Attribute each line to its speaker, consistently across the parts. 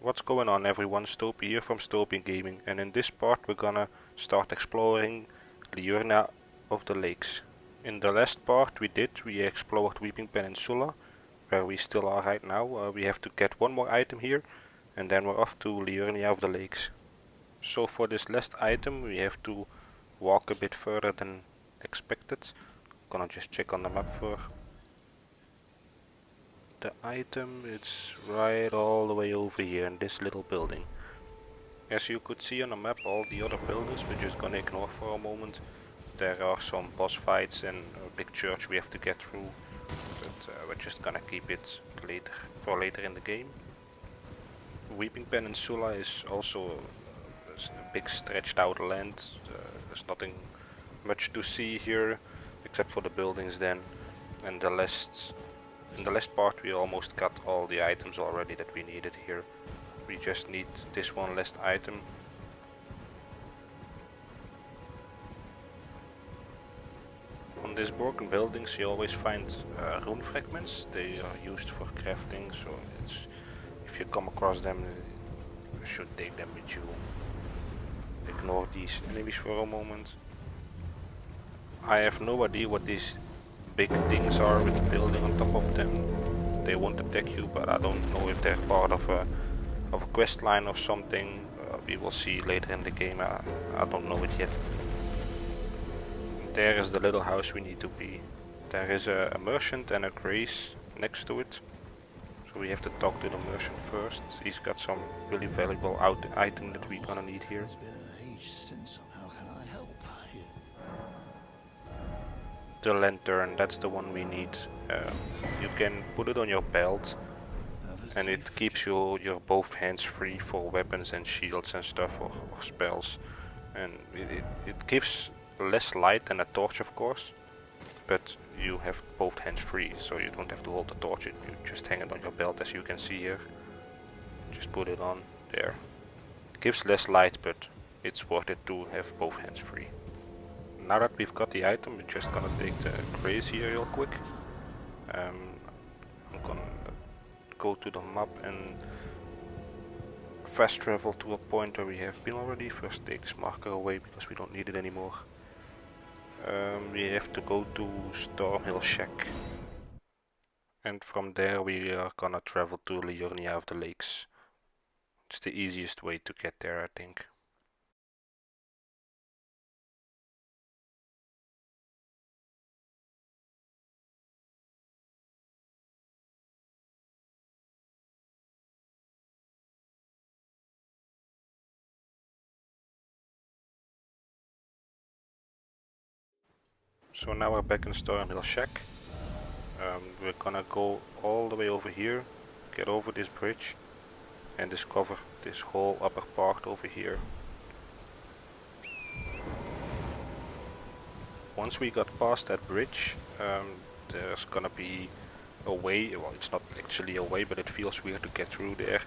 Speaker 1: What's going on everyone, Stopey here from Stopey Gaming, and in this part we're gonna start exploring Liurnia of the Lakes. In the last part we explored Weeping Peninsula, where we still are right now. We have to get one more item here, and then we're off to Liurnia of the Lakes. So for this last item we have to walk a bit further than expected. Gonna just check on the map for the item. It's right all the way over here in this little building. As you could see on the map, all the other buildings we're just gonna ignore for a moment. There are some boss fights and a big church we have to get through, but we're just gonna keep it later in the game. Weeping Peninsula is also a big stretched out land. There's nothing much to see here except for the buildings then, and in the last part we almost got all the items already that we needed here. We just need this one last item. On these broken buildings you always find rune fragments. They are used for crafting, so if you come across them you should take them with you. Ignore these enemies for a moment. I have no idea what these big things are with the building on top of them. They won't attack you, but I don't know if they're part of a quest line or something. We will see later in the game. I don't know it yet. There is the little house we need to be. There is a merchant and a grace next to it. So we have to talk to the merchant first. He's got some really valuable item that we're gonna need here. The lantern, that's the one we need. You can put it on your belt and it keeps your both hands free for weapons and shields and stuff, or spells. And it gives less light than a torch, of course, but you have both hands free, so you don't have to hold the torch. You just hang it on your belt, as you can see here. Just put it on there. It gives less light, but it's worth it to have both hands free. Now that we've got the item, we're just gonna take the grace here real quick. I'm gonna go to the map and fast travel to a point where we have been already. First take this marker away because we don't need it anymore. We have to go to Stormhill Shack, and from there we are gonna travel to Liurnia of the Lakes. It's the easiest way to get there, I think. So now we're back in Stormhill Shack. We're gonna go all the way over here, get over this bridge, and discover this whole upper part over here. Once we got past that bridge, there's gonna be a way. Well, it's not actually a way, but it feels weird to get through there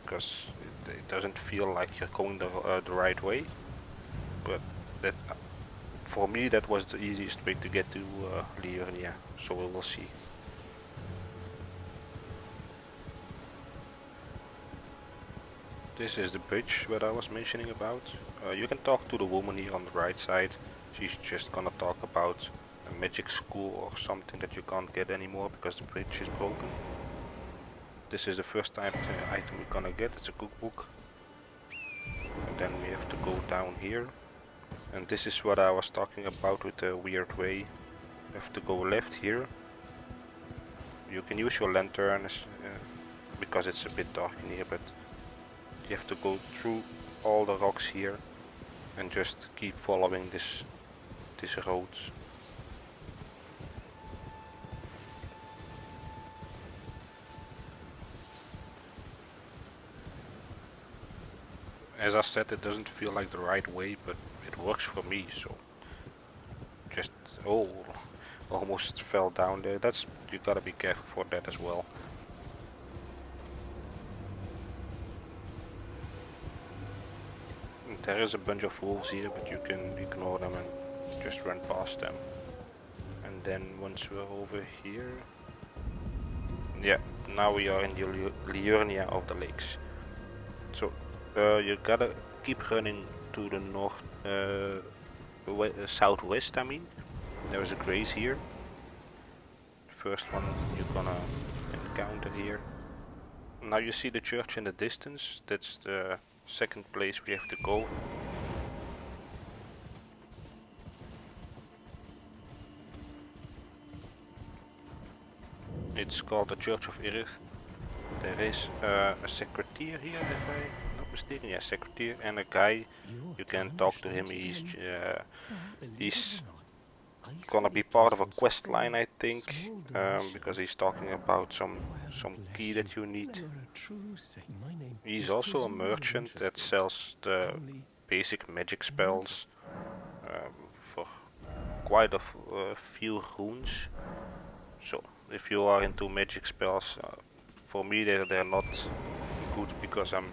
Speaker 1: because it doesn't feel like you're going the right way. But that, for me, that was the easiest way to get to Liurnia, so we will see. This is the bridge that I was mentioning about. You can talk to the woman here on the right side. She's just gonna talk about a magic school or something that you can't get anymore because the bridge is broken. This is the first item we're gonna get. It's a cookbook. And then we have to go down here. And this is what I was talking about with the weird way. You have to go left here. You can use your lanterns because it's a bit dark in here, but you have to go through all the rocks here and just keep following this road. As I said, it doesn't feel like the right way, but it works for me, so just almost fell down there. You gotta be careful for that as well. And there is a bunch of wolves here, but you can ignore them and just run past them. And then once we're over here, yeah, now we are in the Liurnia of the Lakes. You gotta keep running to the north, southwest. I mean, there's a grace here. First one you're gonna encounter here. Now you see the church in the distance. That's the second place we have to go. It's called the Church of Irith. There is a secretary here, if I'm not mistaken. Yeah, secretary and a guy. You can talk to him. He's gonna be part of a quest line, I think, because he's talking about some key that you need. He's also a merchant that sells the basic magic spells for quite a few runes. So if you are into magic spells, for me they're not good because I'm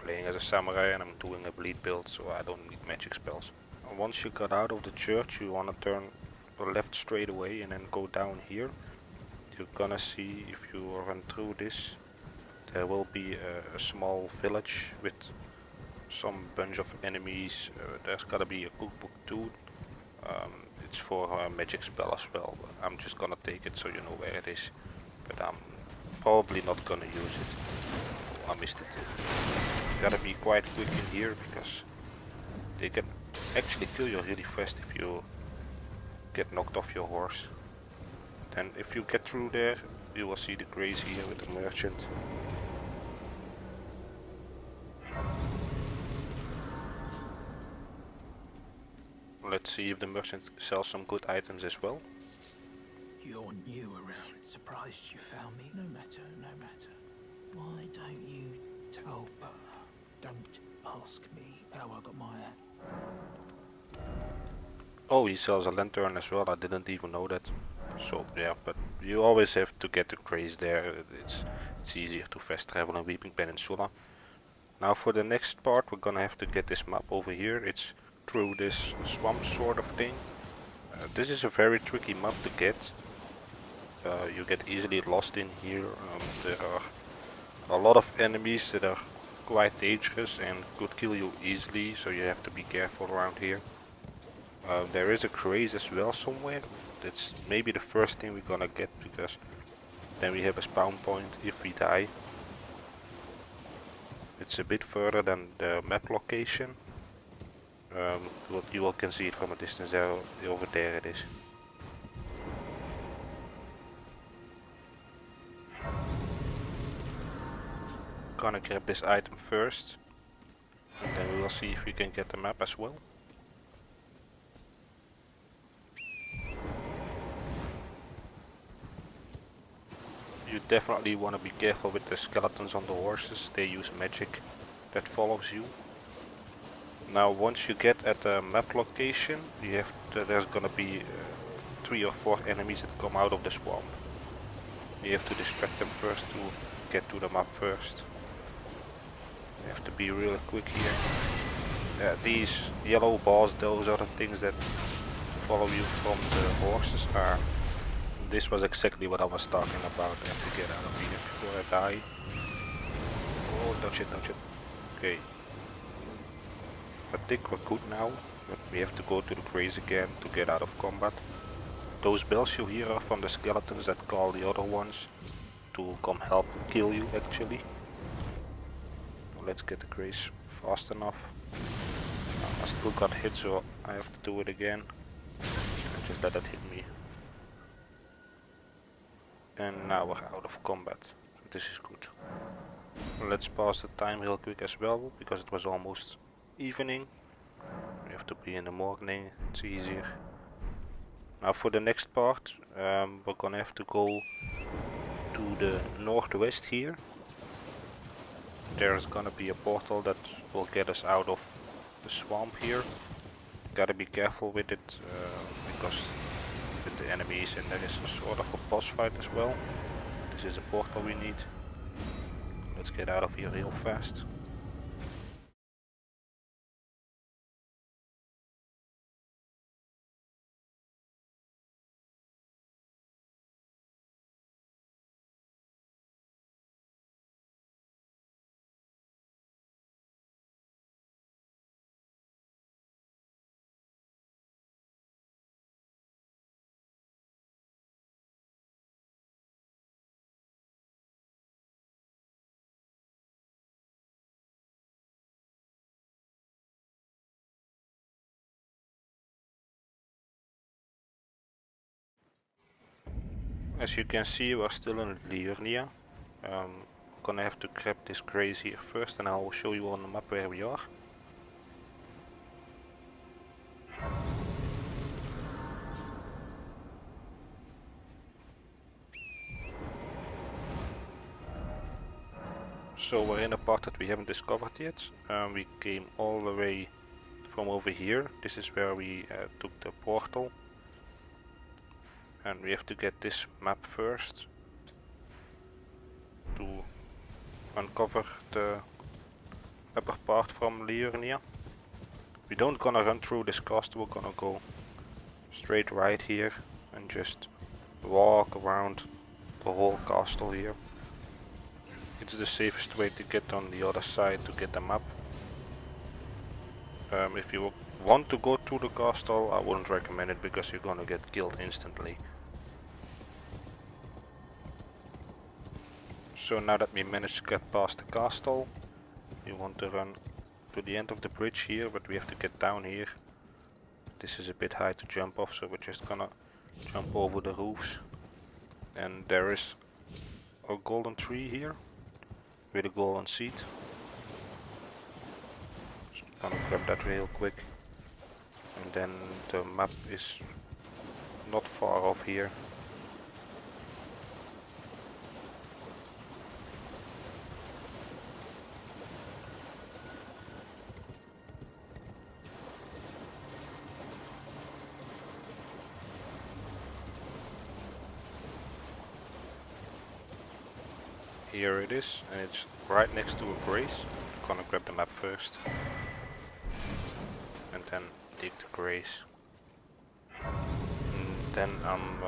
Speaker 1: playing as a samurai and I'm doing a bleed build, so I don't need magic spells. Once you got out of the church, you wanna turn left straight away and then go down here. You're gonna see, if you run through this, there will be a small village with some bunch of enemies. There's gotta be a cookbook too. It's for a magic spell as well. I'm just gonna take it so you know where it is, but I'm probably not gonna use it. Oh, I missed it. You gotta be quite quick in here because they can actually kill you really fast if you get knocked off your horse. Then if you get through there, you will see the grace here with the merchant. Let's see if the merchant sells some good items as well.
Speaker 2: You're new around. Surprised you found me. No matter, no matter. Why don't you tell Butter? Don't ask me how I got my hat.
Speaker 1: Oh, he sells a lantern as well. I didn't even know that. So yeah, but you always have to get the grace there. It's easier to fast travel in Weeping Peninsula. Now for the next part, we're gonna have to get this map over here. It's through this swamp sort of thing. This is a very tricky map to get. You get easily lost in here. There are a lot of enemies that are quite dangerous and could kill you easily, so you have to be careful around here. There is a grace as well somewhere. That's maybe the first thing we're gonna get, because then we have a spawn point if we die. It's a bit further than the map location. You all can see it from a distance there. Over there it is. Gonna grab this item first, and then we will see if we can get the map as well. You definitely want to be careful with the skeletons on the horses. They use magic that follows you. Now once you get at the map location, there's gonna be 3 or 4 enemies that come out of the swamp. You have to distract them first to get to the map first. You have to be really quick here. These yellow balls, those are the things that follow you from the horses. This was exactly what I was talking about. I have to get out of here before I die. Oh, dodge it, dodge it. Okay. I think we're good now, but we have to go to the grace again to get out of combat. Those bells you hear are from the skeletons that call the other ones to come help kill you actually. Let's get the grace fast enough. I still got hit, so I have to do it again. Just let it hit me. And now we're out of combat. This is good. Let's pass the time real quick as well, because it was almost evening. We have to be in the morning, it's easier. Now for the next part, we're gonna have to go to the northwest here. There's gonna be a portal that will get us out of the swamp here. Gotta be careful with it, because with the enemies, and there is a sort of a boss fight as well. This is a portal we need. Let's get out of here real fast. As you can see, we're still in Liurnia. Gonna have to grab this grace here first, and I'll show you on the map where we are. So we're in a part that we haven't discovered yet. We came all the way from over here. This is where we took the portal. And we have to get this map first to uncover the upper part from Liurnia. We don't gonna run through this castle, we're gonna go straight right here and just walk around the whole castle here. It's the safest way to get on the other side to get the map. If you want to go to the castle, I wouldn't recommend it because you're gonna get killed instantly. So now that we managed to get past the castle, we want to run to the end of the bridge here, but we have to get down here. This is a bit high to jump off, so we're just gonna jump over the roofs. And there is a golden tree here with a golden seed. So gonna grab that real quick. And then the map is not far off here. Here it is, and it's right next to a grace. I'm gonna grab the map first. And then take the grace. And then I'm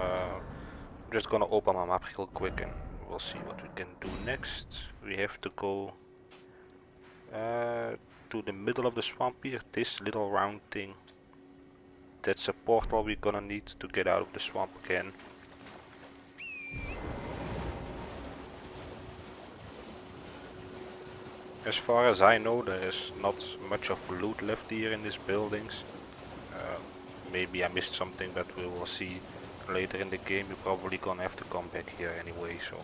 Speaker 1: just gonna open my map real quick and we'll see what we can do next. We have to go to the middle of the swamp here, this little round thing. That's a portal we're gonna need to get out of the swamp again. As far as I know, there is not much of loot left here in these buildings. Maybe I missed something, but we will see later in the game. We're probably gonna have to come back here anyway, so.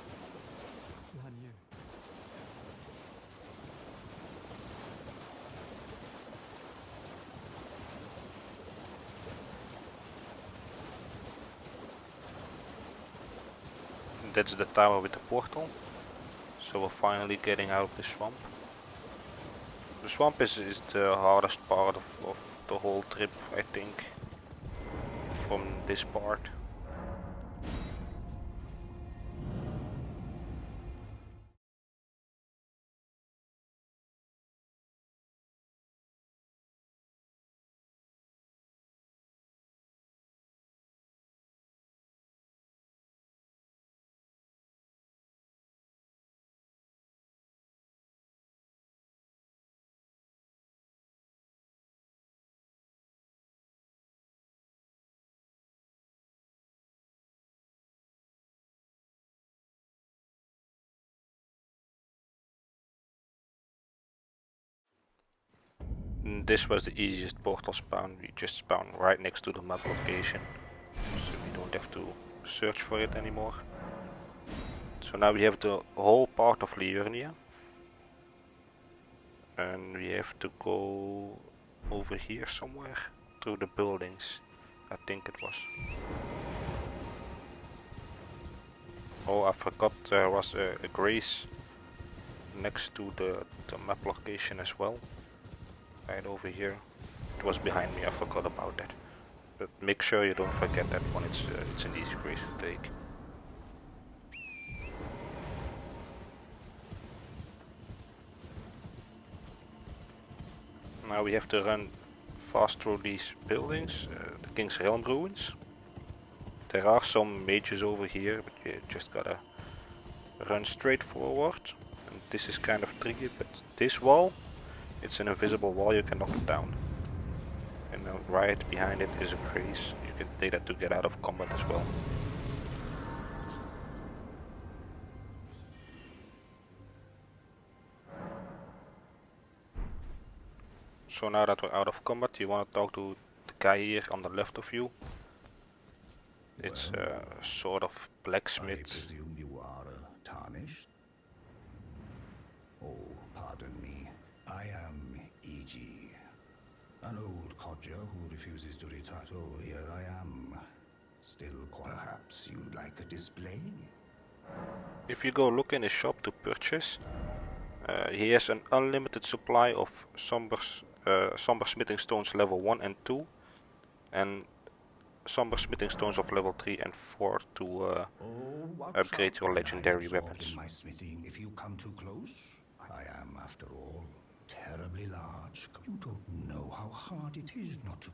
Speaker 1: That's the tower with the portal. So we're finally getting out of the swamp. The swamp is the hardest part of the whole trip, I think, from this part. This was the easiest portal spawn. We just spawn right next to the map location, so we don't have to search for it anymore. So now we have the whole part of Liurnia, and we have to go over here somewhere through the buildings, I think it was. Oh, I forgot there was a grace next to the map location as well. Right over here. It was behind me, I forgot about that. But make sure you don't forget that one, it's an easy grace to take. Now we have to run fast through these buildings, the King's Realm ruins. There are some mages over here, but you just gotta run straight forward. And this is kind of tricky, but this wall, it's an invisible wall, you can knock it down. And right behind it is a grace. You can take that to get out of combat as well. So now that we're out of combat, you want to talk to the guy here on the left of you. It's a sort of
Speaker 3: I
Speaker 1: blacksmith.
Speaker 3: presume you are tarnished? Oh, pardon me. I am E.G., an old codger who refuses to retire. So here I am. Still, perhaps you'd like a display?
Speaker 1: If you go look in his shop to purchase, he has an unlimited supply of somber smithing stones level 1 and 2, and somber smithing stones of level 3 and 4 to upgrade your legendary weapons.
Speaker 3: In my smithing, if you come too close, I am, after all, terribly large. You don't know how hard it is not to.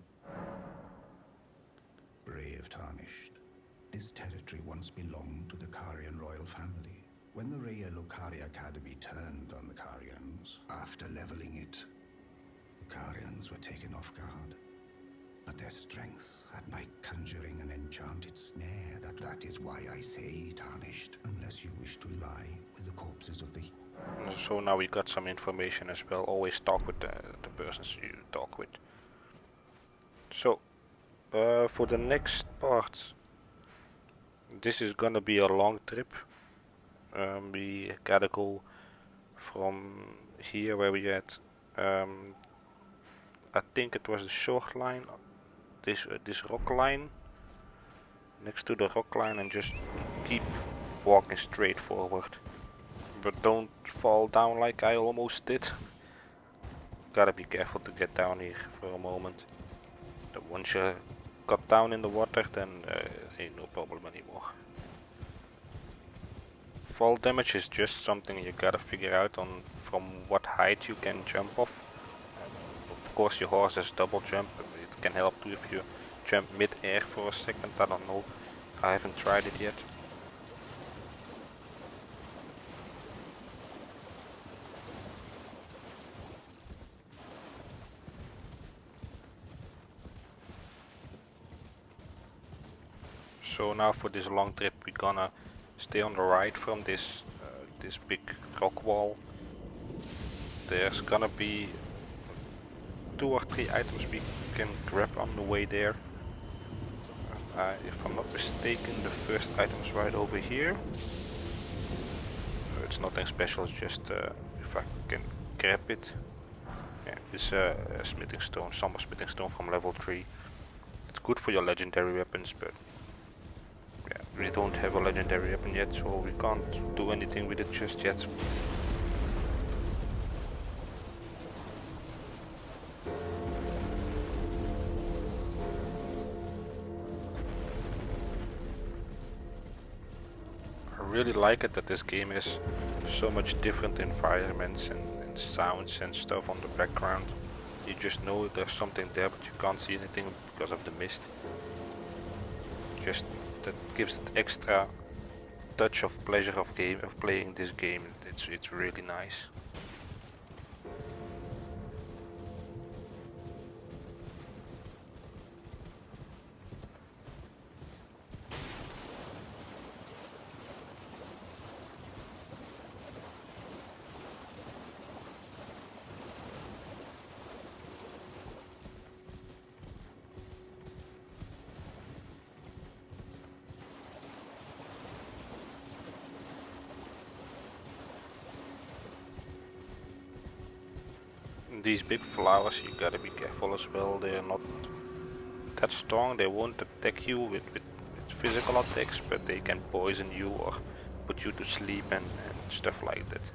Speaker 3: Brave Tarnished. This territory once belonged to the Carian royal family. When the Raya Lokari Academy turned on the Carians, after leveling it, the Carians were taken off guard. But their strength had by conjuring an enchanted snare. That is why I say Tarnished, unless you wish to lie with the corpses of the.
Speaker 1: So now we got some information as well. Always talk with the persons you talk with. So for the next part, this is gonna be a long trip. We gotta go from here where we at. I think it was the shoreline, this rock line, next to the rock line, and just keep walking straight forward. But don't fall down like I almost did. Gotta be careful to get down here for a moment. But once you got down in the water, then ain't no problem anymore. Fall damage is just something you gotta figure out on from what height you can jump off. Of course your horse has double jump, but it can help too if you jump mid-air for a second. I don't know, I haven't tried it yet. So now for this long trip we're gonna stay on the right from this big rock wall. There's gonna be 2 or 3 items we can grab on the way there. If I'm not mistaken, the first item is right over here. It's nothing special, it's just if I can grab it. Yeah, this smithing stone, somber smithing stone from level 3. It's good for your legendary weapons, but yeah, we don't have a legendary weapon yet, so we can't do anything with it just yet. I really like it that this game has so much different environments and sounds and stuff on the background. You just know there's something there, but you can't see anything because of the mist. Just that gives it extra touch of pleasure of playing this game. It's really nice. These big flowers, you gotta be careful as well. They're not that strong. They won't attack you with physical attacks, but they can poison you or put you to sleep and stuff like that.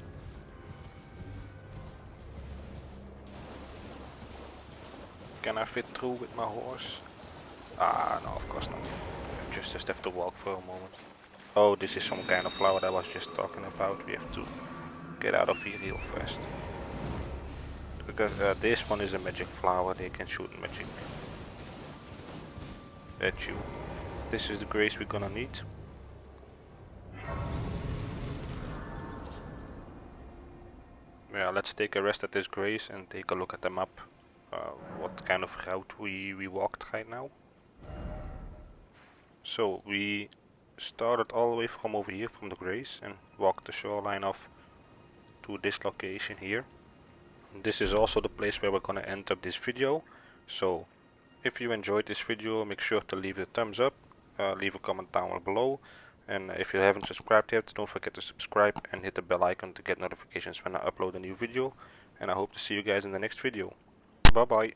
Speaker 1: Can I fit through with my horse? Ah, no, of course not. I just have to walk for a moment. Oh, this is some kind of flower that I was just talking about. We have to get out of here real fast. Because this one is a magic flower, they can shoot magic at you. This is the grace we're gonna need. Yeah, let's take a rest at this grace and take a look at the map. What kind of route we walked right now. So we started all the way from over here from the grace and walked the shoreline off to this location here. This is also the place where we're gonna end up this video. So if you enjoyed this video, make sure to leave a thumbs up, leave a comment down below, And if you haven't subscribed yet, don't forget to subscribe and hit the bell icon to get notifications when I upload a new video. And I hope to see you guys in the next video. Bye bye.